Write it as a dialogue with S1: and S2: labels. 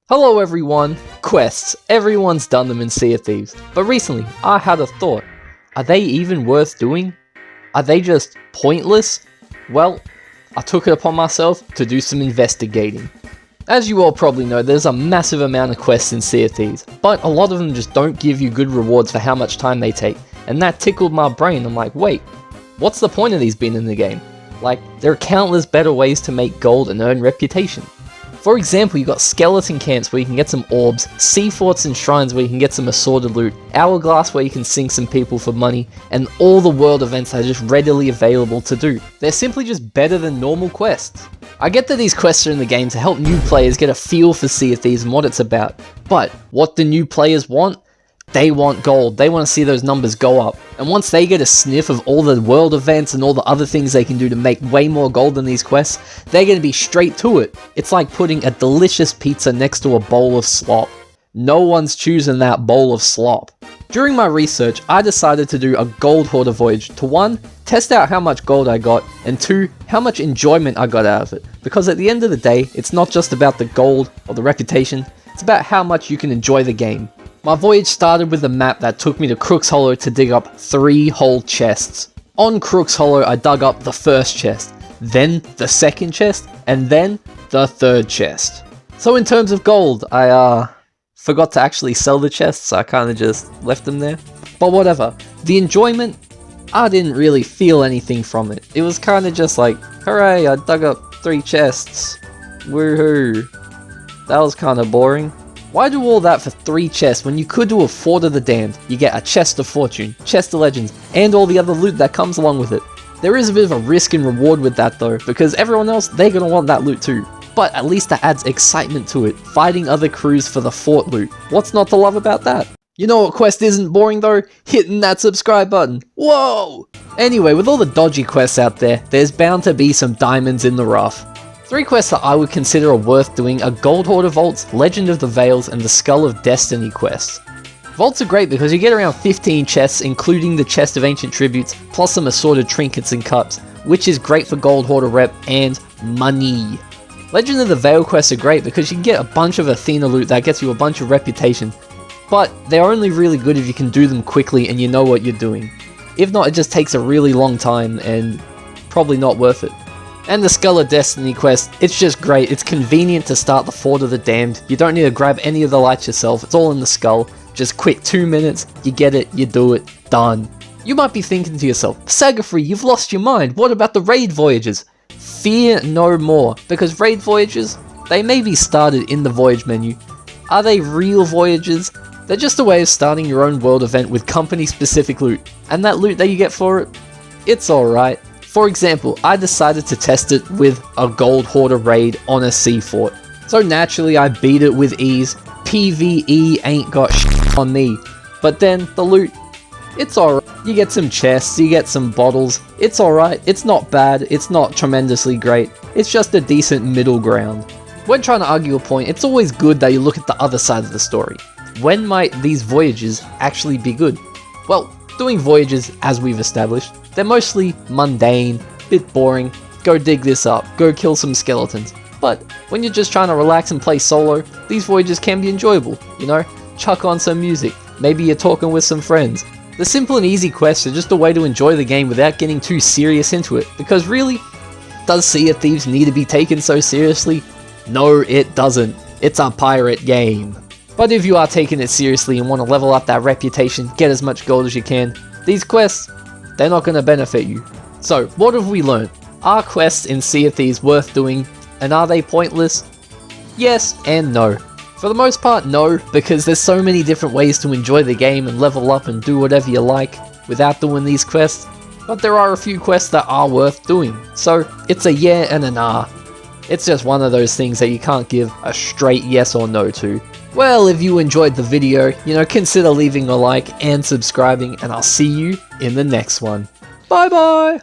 S1: Hello everyone! Quests. Everyone's done them in Sea of Thieves. But recently, I had a thought. Are they even worth doing? Are they just pointless? Well, I took it upon myself to do some investigating. As you all probably know, there's a massive amount of quests in Sea of Thieves, but a lot of them just don't give you good rewards for how much time they take, and that tickled my brain. I'm like, wait, what's the point of these being in the game? Like, there are countless better ways to make gold and earn reputation. For example, you've got skeleton camps where you can get some orbs, sea forts and shrines where you can get some assorted loot, hourglass where you can sink some people for money, and all the world events are just readily available to do. They're simply just better than normal quests. I get that these quests are in the game to help new players get a feel for Sea of Thieves and what it's about, but what do new players want? They want gold. They want to see those numbers go up. And once they get a sniff of all the world events and all the other things they can do to make way more gold than these quests, they're going to be straight to it. It's like putting a delicious pizza next to a bowl of slop. No one's choosing that bowl of slop. During my research, I decided to do a gold hoarder voyage to 1, test out how much gold I got, and 2, how much enjoyment I got out of it. Because at the end of the day, it's not just about the gold or the reputation, it's about how much you can enjoy the game. My voyage started with a map that took me to Crook's Hollow to dig up 3 whole chests. On Crook's Hollow, I dug up the first chest, then the second chest, and then the third chest. So in terms of gold, I forgot to actually sell the chests, so I kinda just left them there. But whatever. The enjoyment, I didn't really feel anything from it. It was kinda just like, hooray, I dug up 3 chests. Woohoo. That was kinda boring. Why do all that for 3 chests when you could do a Fort of the Damned? You get a Chest of Fortune, Chest of Legends, and all the other loot that comes along with it. There is a bit of a risk and reward with that though, because everyone else, they're gonna want that loot too. But at least that adds excitement to it, fighting other crews for the fort loot. What's not to love about that? You know what quest isn't boring though? Hitting that subscribe button. Whoa! Anyway, with all the dodgy quests out there, there's bound to be some diamonds in the rough. 3 quests that I would consider are worth doing are Gold Hoarder Vaults, Legend of the Veils, and the Skull of Destiny quests. Vaults are great because you get around 15 chests, including the Chest of Ancient Tributes, plus some assorted trinkets and cups, which is great for Gold Hoarder rep and money. Legend of the Veil quests are great because you can get a bunch of Athena loot that gets you a bunch of reputation, but they're only really good if you can do them quickly and you know what you're doing. If not, it just takes a really long time and probably not worth it. And the Skull of Destiny quest, it's just great. It's convenient to start the Fort of the Damned. You don't need to grab any of the lights yourself. It's all in the skull. Just quick 2 minutes, you get it, you do it, done. You might be thinking to yourself, Sagafree, you've lost your mind. What about the raid voyages? Fear no more, because raid voyages, they may be started in the voyage menu. Are they real voyages? They're just a way of starting your own world event with company specific loot. And that loot that you get for it, it's alright. For example, I decided to test it with a Gold Hoarder raid on a sea fort. So naturally I beat it with ease. PvE ain't got shit on me. But then the loot, it's alright. You get some chests, you get some bottles. It's alright, it's not bad, it's not tremendously great. It's just a decent middle ground. When trying to argue a point, it's always good that you look at the other side of the story. When might these voyages actually be good? Well, doing voyages, as we've established, they're mostly mundane, bit boring, go dig this up, go kill some skeletons. But when you're just trying to relax and play solo, these voyages can be enjoyable, you know? Chuck on some music, maybe you're talking with some friends. The simple and easy quests are just a way to enjoy the game without getting too serious into it, because really, does Sea of Thieves need to be taken so seriously? No, it doesn't. It's a pirate game. But if you are taking it seriously and want to level up that reputation, get as much gold as you can, these quests, they're not going to benefit you. So, what have we learned? Are quests in Sea of Thieves worth doing, and are they pointless? Yes and no. For the most part, no, because there's so many different ways to enjoy the game and level up and do whatever you like without doing these quests, but there are a few quests that are worth doing, so it's a yeah and a nah. It's just one of those things that you can't give a straight yes or no to. Well, if you enjoyed the video, consider leaving a like and subscribing, and I'll see you in the next one. Bye bye!